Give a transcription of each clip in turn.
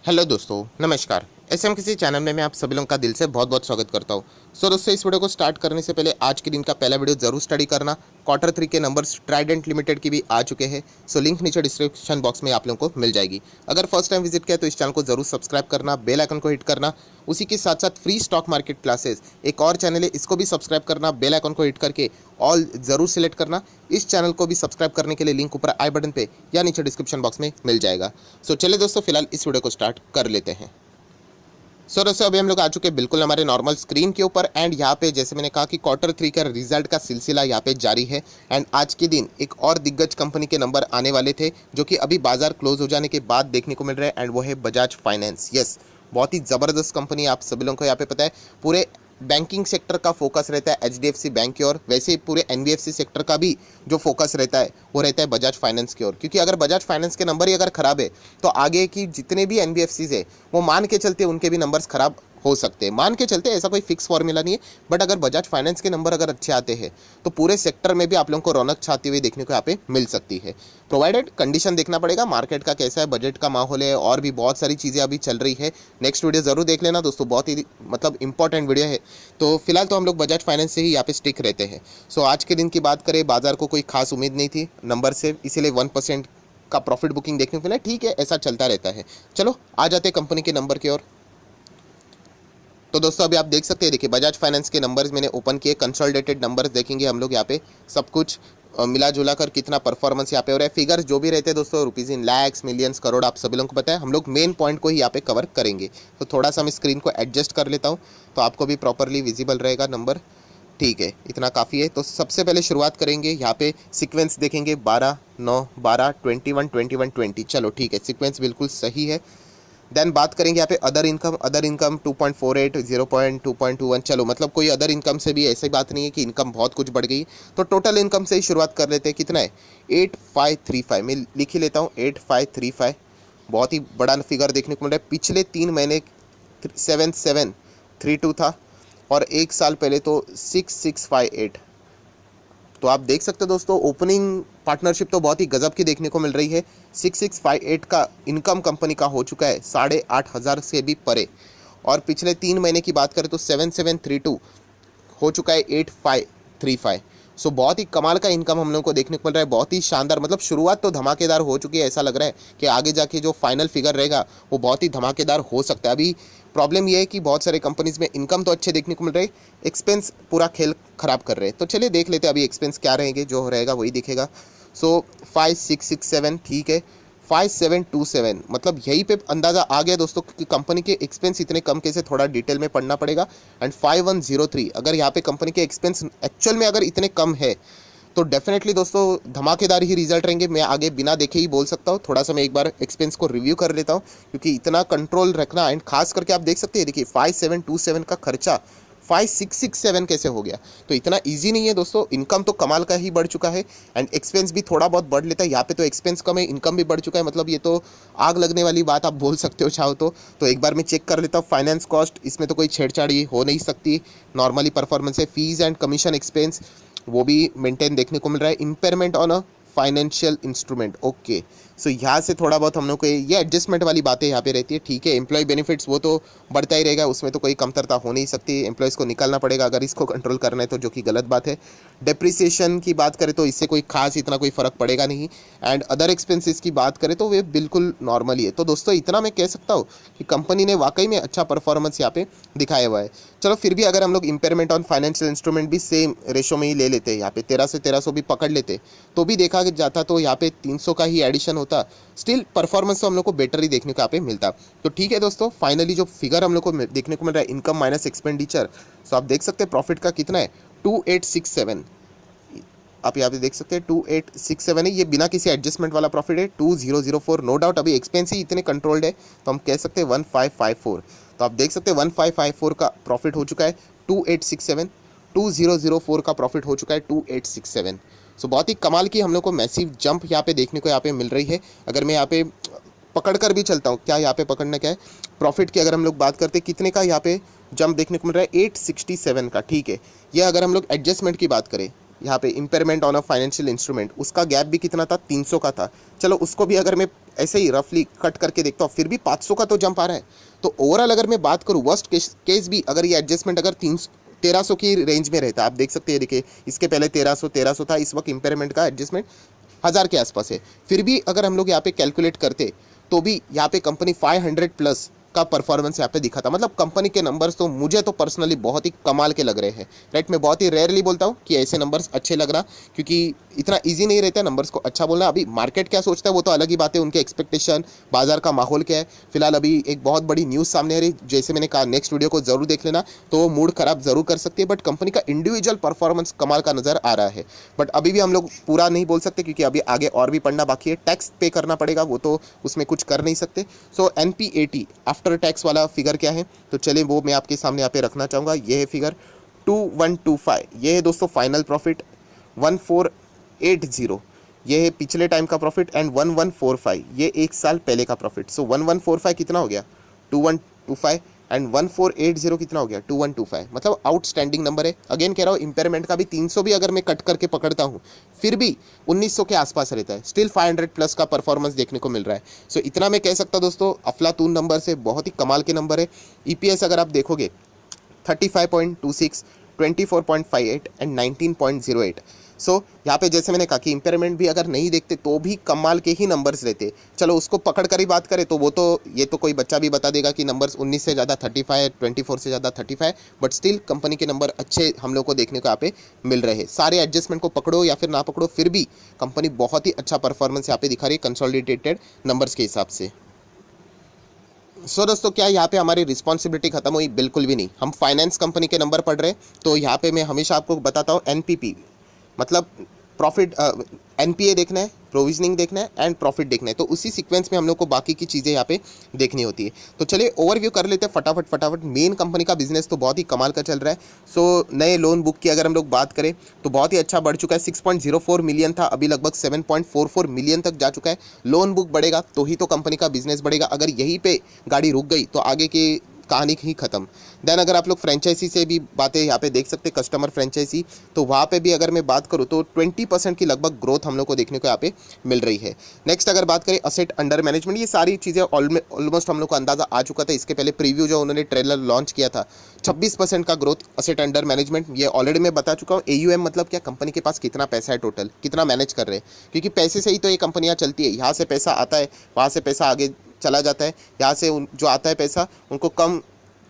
Hello दोस्तों, नमस्कार। SM किसी चैनल में मैं आप सभी लोगों का दिल से बहुत बहुत स्वागत करता हूं। दोस्तों, इस वीडियो को स्टार्ट करने से पहले आज के दिन का पहला वीडियो जरूर स्टडी करना। क्वार्टर 3 के नंबर्स ट्राइडेंट लिमिटेड की भी आ चुके हैं। लिंक नीचे डिस्क्रिप्शन बॉक्स में आप लोगों को मिल जाएगी। अगर फर्स्ट टाइम विजिट किया तो इस चैनल को जरूर सब्सक्राइब करना, बेल आइकन को हिट करना। उसी के साथ साथ फ्री स्टॉक मार्केट क्लासेस एक और चैनल है, इसको भी सब्सक्राइब करना, बेल आइकन को हिट करके ऑल जरूर सिलेक्ट करना। इस चैनल को भी सब्सक्राइब करने के लिए लिंक ऊपर आई बटन पे या नीचे डिस्क्रिप्शन बॉक्स में मिल जाएगा। चलिए दोस्तों, फिलहाल इस वीडियो को स्टार्ट कर लेते हैं। दोस्तों, अभी हम लोग आ चुके हैं बिल्कुल हमारे नॉर्मल स्क्रीन के ऊपर। एंड यहाँ पे जैसे मैंने कहा कि क्वार्टर 3 का रिजल्ट का सिलसिला यहाँ पे जारी है। एंड आज के दिन एक और दिग्गज कंपनी के नंबर आने वाले थे, जो कि अभी बाजार क्लोज हो जाने के बाद देखने को मिल रहे हैं। एंड वो है बजाज फाइनेंस। यस, बहुत ही ज़बरदस्त कंपनी, आप सभी लोगों को यहाँ पे पता है। पूरे बैंकिंग सेक्टर का फोकस रहता है एचडीएफसी बैंक की ओर, वैसे ही पूरे एनबीएफसी सेक्टर का भी जो फोकस रहता है वो रहता है बजाज फाइनेंस की ओर। क्योंकि अगर बजाज फाइनेंस के नंबर ही अगर खराब है तो आगे की जितने भी एनबीएफसीज है वो मान के चलते उनके भी नंबर्स खराब हो सकते हैं। मान के चलते, ऐसा कोई फिक्स फॉर्मूला नहीं है, बट अगर बजाज फाइनेंस के नंबर अगर अच्छे आते हैं तो पूरे सेक्टर में भी आप लोगों को रौनक छाती हुई देखने को यहाँ पे मिल सकती है। प्रोवाइडेड कंडीशन देखना पड़ेगा, मार्केट का कैसा है, बजट का माहौल है, और भी बहुत सारी चीज़ें अभी चल रही है। नेक्स्ट वीडियो जरूर देख लेना दोस्तों, बहुत ही मतलब इंपॉर्टेंट वीडियो है। तो फिलहाल तो हम लोग बजाज फाइनेंस से ही यहाँ पे स्टिक रहते हैं। आज के दिन की बात करें, बाजार को कोई खास उम्मीद नहीं थी नंबर से, इसीलिए 1% का प्रॉफिट बुकिंग देखने को मिला। ठीक है, ऐसा चलता रहता है। चलो आ जाते कंपनी के नंबर की ओर। तो दोस्तों, अभी आप देख सकते हैं, देखिए बजाज फाइनेंस के नंबर्स मैंने ओपन किए। कंसोलिडेटेड नंबर्स देखेंगे हम लोग यहाँ पे, सब कुछ मिला जुला कर कितना परफॉर्मेंस यहाँ पे हो रहा है। फिगर्स जो भी रहते हैं दोस्तों, rupees in lakhs, millions, crore, आप सभी लोगों को पता है। हम लोग मेन पॉइंट को ही यहाँ पे कवर करेंगे। तो थोड़ा सा मैं स्क्रीन को एडजस्ट कर लेता हूँ तो आपको भी प्रॉपरली विजिबल रहेगा नंबर। ठीक है, इतना काफ़ी है। तो सबसे पहले शुरुआत करेंगे, यहाँ पे सीक्वेंस देखेंगे 12, 9, 12, 21, 21, 20। चलो ठीक है, सीक्वेंस बिल्कुल सही है। देन बात करेंगे यहाँ पे अदर इनकम 2.48, 0.2.21। चलो मतलब कोई अदर इनकम से भी ऐसी बात नहीं है कि इनकम बहुत कुछ बढ़ गई। तो टोटल इनकम से ही शुरुआत कर लेते हैं। कितना है? 8535। मैं लिख ही लेता हूँ 8535। बहुत ही बड़ा फिगर देखने को मिल रहा है। पिछले 3 महीने 7732 था और एक साल पहले तो 6658। तो आप देख सकते हो दोस्तों, ओपनिंग पार्टनरशिप तो बहुत ही गजब की देखने को मिल रही है। 6658 का इनकम कंपनी का हो चुका है 8,500 से भी परे। और पिछले 3 महीने की बात करें तो 7732 हो चुका है 8535। बहुत ही कमाल का इनकम हम लोगों को देखने को मिल रहा है। बहुत ही शानदार, मतलब शुरुआत तो धमाकेदार हो चुकी है। ऐसा लग रहा है कि आगे जाके जो फाइनल फिगर रहेगा वो बहुत ही धमाकेदार हो सकता है। अभी प्रॉब्लम ये है कि बहुत सारे कंपनीज में इनकम तो अच्छे देखने को मिल रहे हैं, एक्सपेंस पूरा खेल खराब कर रहे हैं। तो चलिए देख लेते हैं अभी एक्सपेंस क्या रहेंगे, जो रहेगा वही दिखेगा। 5667, ठीक है। 5727, मतलब यहीं पे अंदाज़ा आ गया दोस्तों कि कंपनी के एक्सपेंस इतने कम कैसे, थोड़ा डिटेल में पढ़ना पड़ेगा। एंड 5103, अगर यहाँ पे कंपनी के एक्सपेंस एक्चुअल में अगर इतने कम है तो डेफिनेटली दोस्तों धमाकेदार ही रिजल्ट रहेंगे। मैं आगे बिना देखे ही बोल सकता हूँ। थोड़ा सा मैं एक बार एक्सपेंस को रिव्यू कर लेता हूँ, क्योंकि इतना कंट्रोल रखना, एंड खास करके आप देख सकते हैं, देखिए 5727 का खर्चा 5667 कैसे हो गया। तो इतना इजी नहीं है दोस्तों। इनकम तो कमाल का ही बढ़ चुका है एंड एक्सपेंस भी थोड़ा बहुत बढ़ लेता है। यहाँ पे तो एक्सपेंस कम है, इनकम भी बढ़ चुका है, मतलब ये तो आग लगने वाली बात आप बोल सकते हो चाहो तो एक बार मैं चेक कर लेता हूँ। फाइनेंस कॉस्ट, इसमें तो कोई छेड़छाड़ी हो नहीं सकती, नॉर्मली परफॉर्मेंस है। फीस एंड कमीशन एक्सपेंस वो भी मेंटेन देखने को मिल रहा है। Impairment on a financial instrument, okay. यहाँ से थोड़ा बहुत हम लोग को ये एडजस्टमेंट वाली बातें यहाँ पे रहती है। ठीक है, एम्प्लॉय बेनिफिट्स वो तो बढ़ता ही रहेगा, उसमें तो कोई कमतरता हो नहीं सकती। एम्प्लॉयज़ को निकालना पड़ेगा अगर इसको कंट्रोल करना है तो, जो कि गलत बात है। डेप्रिसिएशन की बात करें तो इससे कोई खास इतना कोई फ़र्क पड़ेगा नहीं। एंड अदर एक्सपेंसेस की बात करें तो वे बिल्कुल नॉर्मल ही है। तो दोस्तों इतना मैं कह सकता हूँ कि कंपनी ने वाकई में अच्छा परफॉर्मेंस यहाँ पे दिखाया हुआ है। चलो फिर भी अगर हम लोग इम्पेयरमेंट ऑन फाइनेंशियल इंस्ट्रूमेंट भी सेम रेशो में ही ले लेते हैं, यहाँ पे 13 से 1300 भी पकड़ लेते तो भी देखा जाता तो यहाँ पे 300 का ही एडिशन होता। स्टिल परफॉर्मेंस तो हम लोग को बेटर ही देखने को यहाँ पे मिलता। तो ठीक है दोस्तों, फाइनली जो फिगर हम लोग को देखने को मिल रहा है, इनकम माइनस एक्सपेंडिचर। आप देख सकते हैं प्रॉफिट का कितना है, 2867। आप यहाँ पे देख सकते हैं 2867 है, ये बिना किसी एडजस्टमेंट वाला प्रॉफिट है। 2004, नो डाउट अभी एक्सपेंस ही इतने कंट्रोल्ड है तो हम कह सकते हैं 1554। तो आप देख सकते हैं 1554 का प्रॉफिट हो चुका है 2867। 2004 का प्रॉफिट हो चुका है 2867। बहुत ही कमाल की हम लोग को मैसिव जंप यहाँ पे देखने को यहाँ पे मिल रही है। अगर मैं यहाँ पे पकड़ कर भी चलता हूँ, क्या यहाँ पे पकड़ना क्या है, प्रॉफिट की अगर हम लोग बात करते हैं कितने का यहाँ पे जंप देखने को मिल रहा है, 867 का। ठीक है, ये अगर हम लोग एडजस्टमेंट की बात करें यहाँ पे impairment on a financial instrument, उसका गैप भी कितना था, 300 का था। चलो उसको भी अगर मैं ऐसे ही रफली कट करके देखता हूँ, फिर भी 500 का तो जंप आ रहा है। तो ओवरऑल अगर मैं बात करूँ वर्स्ट केस भी अगर ये एडजस्टमेंट अगर 1300 की रेंज में रहता, आप देख सकते हैं, देखिए इसके पहले 1300 था, इस वक्त इम्पेयरमेंट का एडजस्टमेंट 1000 के आसपास है। फिर भी अगर हम लोग यहाँ पे कैलकुलेट करते तो भी यहाँ पे कंपनी 500 प्लस का परफॉर्मेंस यहाँ पे दिखा था। मतलब कंपनी के नंबर्स तो मुझे तो पर्सनली बहुत ही कमाल के लग रहे हैं, राइट। मैं बहुत ही रेयरली बोलता हूँ कि ऐसे नंबर्स अच्छे लग रहा, क्योंकि इतना इजी नहीं रहता नंबर्स को अच्छा बोलना। अभी मार्केट क्या सोचता है वो तो अलग ही बात है, उनके एक्सपेक्टेशन, बाजार का माहौल क्या है। फिलहाल अभी एक बहुत बड़ी न्यूज़ सामने आ रही, जैसे मैंने कहा नेक्स्ट वीडियो को जरूर देख लेना, तो वो मूड खराब जरूर कर सकती है। बट कंपनी का इंडिविजुअल परफॉर्मेंस कमाल का नजर आ रहा है। बट अभी भी हम लोग पूरा नहीं बोल सकते, क्योंकि अभी आगे और भी पढ़ना बाकी है। टैक्स पे करना पड़ेगा, वो तो उसमें कुछ कर नहीं सकते। सो NPAT आफ्टर टैक्स वाला फिगर क्या है, तो चलिए वो मैं आपके सामने यहाँ पे रखना चाहूँगा। ये है फिगर 2125, ये है दोस्तों फाइनल प्रॉफिट। 1480 ये है पिछले टाइम का प्रॉफिट, एंड 1145 ये एक साल पहले का प्रॉफिट। सो 1145 कितना हो गया, 2125, एंड 1480 कितना हो गया, 2125। मतलब आउटस्टैंडिंग नंबर है। अगेन कह रहा हूँ, इम्पेयरमेंट का भी 300 भी अगर मैं कट करके पकड़ता हूँ, फिर भी 1900 के आसपास रहता है। स्टिल 500 प्लस का परफॉर्मेंस देखने को मिल रहा है। सो इतना मैं कह सकता दोस्तों, अफलातून नंबर से बहुत ही कमाल के नंबर है। EPS अगर आप देखोगे 35.26, 24.58 एंड 19.08। सो यहाँ पे जैसे मैंने कहा कि इम्पेयरमेंट भी अगर नहीं देखते तो भी कमाल के ही नंबर्स रहते। चलो उसको पकड़ कर ही बात करें तो वो तो ये तो कोई बच्चा भी बता देगा कि नंबर्स 19 से ज़्यादा 35, 24 से ज़्यादा 35, बट स्टिल कंपनी के नंबर अच्छे हम लोग को देखने को यहाँ पे मिल रहे हैं। सारे एडजस्टमेंट को पकड़ो या फिर ना पकड़ो, फिर भी कंपनी बहुत ही अच्छा परफॉर्मेंस यहाँ पे दिखा रही है कंसोलिडेटेड नंबर्स के हिसाब से। सो दोस्तों, क्या यहाँ पे हमारी रिस्पॉन्सिबिलिटी खत्म हुई? बिल्कुल भी नहीं। हम फाइनेंस कंपनी के नंबर पढ़ रहे हैं, तो यहाँ पे मैं हमेशा आपको बताता हूँ NPP मतलब प्रॉफिट, NPA देखना है, प्रोविजनिंग देखना है एंड प्रॉफिट देखना है। तो उसी सीक्वेंस में हम लोग को बाकी की चीज़ें यहाँ पे देखनी होती है। तो चलिए ओवरव्यू कर लेते हैं फटाफट। मेन कंपनी का बिजनेस तो बहुत ही कमाल का चल रहा है। सो नए लोन बुक की अगर हम लोग बात करें तो बहुत ही अच्छा बढ़ चुका है। 6.04 मिलियन था, अभी लगभग 7.44 मिलियन तक जा चुका है। लोन बुक बढ़ेगा तो ही तो कंपनी का बिजनेस बढ़ेगा। अगर यहीं पे गाड़ी रुक गई तो आगे की कहानी ही खत्म। देन अगर आप लोग फ्रेंचाइजी से भी बातें यहाँ पे देख सकते हैं, कस्टमर फ्रेंचाइजी, तो वहाँ पे भी अगर मैं बात करूँ तो 20% की लगभग ग्रोथ हम लोग को देखने को यहाँ पे मिल रही है। नेक्स्ट अगर बात करें असेट अंडर मैनेजमेंट, ये सारी चीज़ें ऑलमोस्ट हम लोग को अंदाजा आ चुका था। इसके पहले प्रीव्यू जो उन्होंने ट्रेलर लॉन्च किया था, 26% का ग्रोथ असेट अंडर मैनेजमेंट, ये ऑलरेडी मैं बता चुका हूँ। AUM मतलब क्या, कंपनी के पास कितना पैसा है टोटल, कितना मैनेज कर रहे हैं, क्योंकि पैसे से ही तो ये कंपनियाँ चलती है। यहाँ से पैसा आता है, वहाँ से पैसा आगे चला जाता है। यहाँ से जो आता है पैसा उनको कम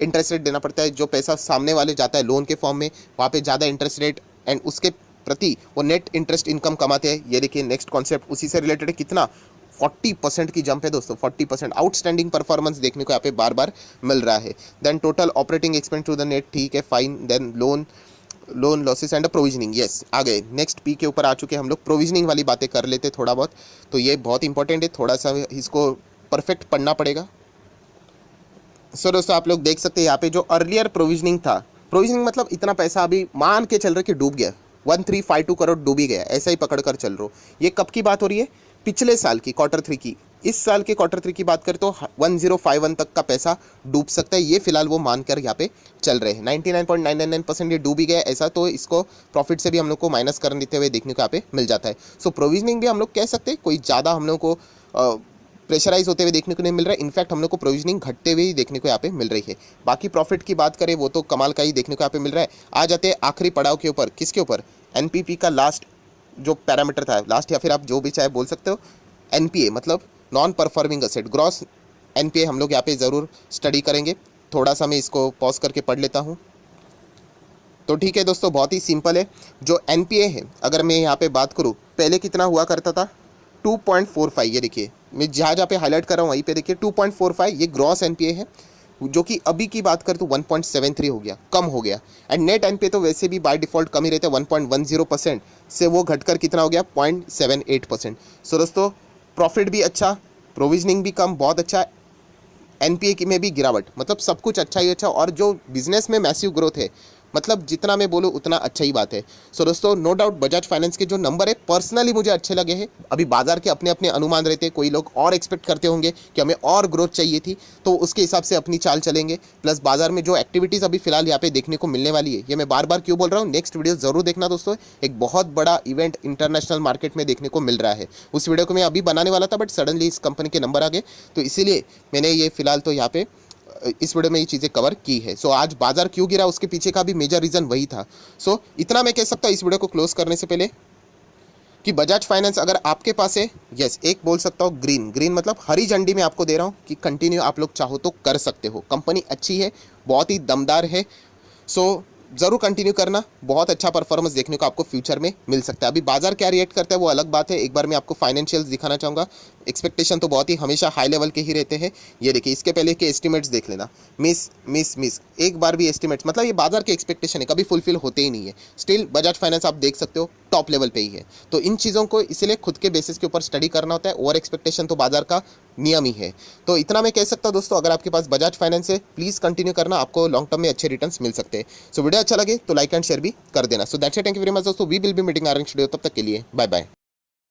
इंटरेस्ट रेट देना पड़ता है, जो पैसा सामने वाले जाता है लोन के फॉर्म में, वहाँ पे ज़्यादा इंटरेस्ट रेट, एंड उसके प्रति वो नेट इंटरेस्ट इनकम कमाते हैं। ये देखिए नेक्स्ट कॉन्सेप्ट उसी से रिलेटेड है। कितना 40% की जंप है दोस्तों, 40% आउटस्टैंडिंग परफॉर्मेंस देखने को यहाँ पे बार बार मिल रहा है। Then total operating expense to the net, ठीक है, fine. Then loan losses and provisioning, yes आ गए। नेक्स्ट P के ऊपर आ चुके हम लोग। प्रोविजनिंग वाली बातें कर लेते थोड़ा बहुत, तो ये बहुत इंपॉर्टेंट है, थोड़ा सा इसको परफेक्ट पढ़ना पड़ेगा। सो दोस्तों आप लोग देख सकते हैं यहाँ पे जो अर्लियर प्रोविजनिंग था, प्रोविजनिंग मतलब इतना पैसा अभी मान के चल रहा है कि डूब गया, 1352 करोड़ डूब ही गया, ऐसा ही पकड़ कर चल रहा हो। ये कब की बात हो रही है? पिछले साल की Q3 की। इस साल के Q3 की बात करें तो 1051 तक का पैसा डूब सकता है। ये फिलहाल वो मानकर यहाँ पे चल रहे हैं। 99.999% ये डूब ही गया ऐसा, तो इसको प्रॉफिट से भी हम लोग को माइनस कर देते हुए देखने को यहाँ पे मिल जाता है। सो प्रोविजनिंग भी हम लोग कह सकते हैं कोई ज़्यादा हम लोग को प्रेशराइज होते हुए देखने को नहीं मिल रहा है। इनफैक्ट हम लोग को प्रोविजनिंग घटते हुए ही देखने को यहाँ पे मिल रही है। बाकी प्रॉफिट की बात करें वो तो कमाल का ही देखने को यहाँ पे मिल रहा है। आ जाते हैं आखिरी पड़ाव के ऊपर, किसके ऊपर? NPP का लास्ट जो पैरामीटर था, लास्ट या फिर आप जो भी चाहे बोल सकते हो, NPA मतलब non performing asset, gross NPA हम लोग यहाँ पे ज़रूर स्टडी करेंगे। थोड़ा सा मैं इसको पॉज करके पढ़ लेता हूँ। तो ठीक है दोस्तों, बहुत ही सिंपल है। जो NPA है अगर मैं यहाँ पे बात करूँ, पहले कितना हुआ करता था? 2.45। ये देखिए मैं जहाँ जहाँ पे हाईलाइट कर रहा हूँ वहीं पे देखिए 2.45 ये ग्रॉस NPA है, जो कि अभी की बात करें तो 1.73 हो गया, कम हो गया। एंड नेट NPA तो वैसे भी बाय डिफ़ॉल्ट कम ही रहता है, 1.10% से वो घटकर कितना हो गया? 0.78%। सो दोस्तों प्रॉफिट भी अच्छा, प्रोविजनिंग भी कम, बहुत अच्छा, NPA की में भी गिरावट, मतलब सब कुछ अच्छा ही अच्छा। और जो बिजनेस में मैसिव ग्रोथ है मतलब जितना मैं बोलूँ उतना अच्छा ही बात है। सो दोस्तों नो डाउट बजाज फाइनेंस के जो नंबर है पर्सनली मुझे अच्छे लगे हैं। अभी बाजार के अपने अपने अनुमान रहते हैं, कोई लोग और एक्सपेक्ट करते होंगे कि हमें और ग्रोथ चाहिए थी, तो उसके हिसाब से अपनी चाल चलेंगे। प्लस बाजार में जो एक्टिविटीज़ अभी फिलहाल यहाँ पे देखने को मिलने वाली है, ये मैं बार बार क्यों बोल रहा हूँ, नेक्स्ट वीडियो जरूर देखना दोस्तों। एक बहुत बड़ा इवेंट इंटरनेशनल मार्केट में देखने को मिल रहा है। उस वीडियो को मैं अभी बनाने वाला था बट सडनली इस कंपनी के नंबर आ गए, तो इसीलिए मैंने ये फिलहाल तो यहाँ पे इस वीडियो में ये चीज़ें कवर की है। सो आज बाजार क्यों गिरा उसके पीछे का भी मेजर रीज़न वही था। सो इतना मैं कह सकता हूँ इस वीडियो को क्लोज करने से पहले कि बजाज फाइनेंस अगर आपके पास है, यस एक बोल सकता हूँ ग्रीन, ग्रीन मतलब हरी झंडी में आपको दे रहा हूँ कि कंटिन्यू आप लोग चाहो तो कर सकते हो। कंपनी अच्छी है, बहुत ही दमदार है। सो ज़रूर कंटिन्यू करना, बहुत अच्छा परफॉर्मेंस देखने को आपको फ्यूचर में मिल सकता है। अभी बाजार क्या रिएक्ट करता है वो अलग बात है। एक बार मैं आपको फाइनेंशियल्स दिखाना चाहूँगा। एक्सपेक्टेशन तो बहुत ही हमेशा हाई लेवल के ही रहते हैं। ये देखिए इसके पहले के एस्टिमेट्स देख लेना, मिस मिस मिस, एक बार भी एस्टिमेट्स, मतलब ये बाजार के एक्सपेक्टेशन है, कभी फुलफिल होते ही नहीं है। स्टिल बजाज फाइनेंस आप देख सकते हो टॉप लेवल पे ही है। तो इन चीज़ों को इसलिए खुद के बेसिस के ऊपर स्टडी करना होता है। ओवर एक्सपेक्टेशन तो बाजार का नियम ही है। तो इतना मैं कह सकता हूँ दोस्तों, अगर आपके पास बजाज फाइनेंस है प्लीज़ कंटिन्यू करना, आपको लॉन्ग टर्म में अच्छे रिटर्न्स मिल सकते हैं। सो वीडियो अच्छा लगे तो लाइक एंड शेयर भी कर देना। So that's it, thank you very much दोस्तों। We will be meeting our next video, तब तक के लिए बाय बाय।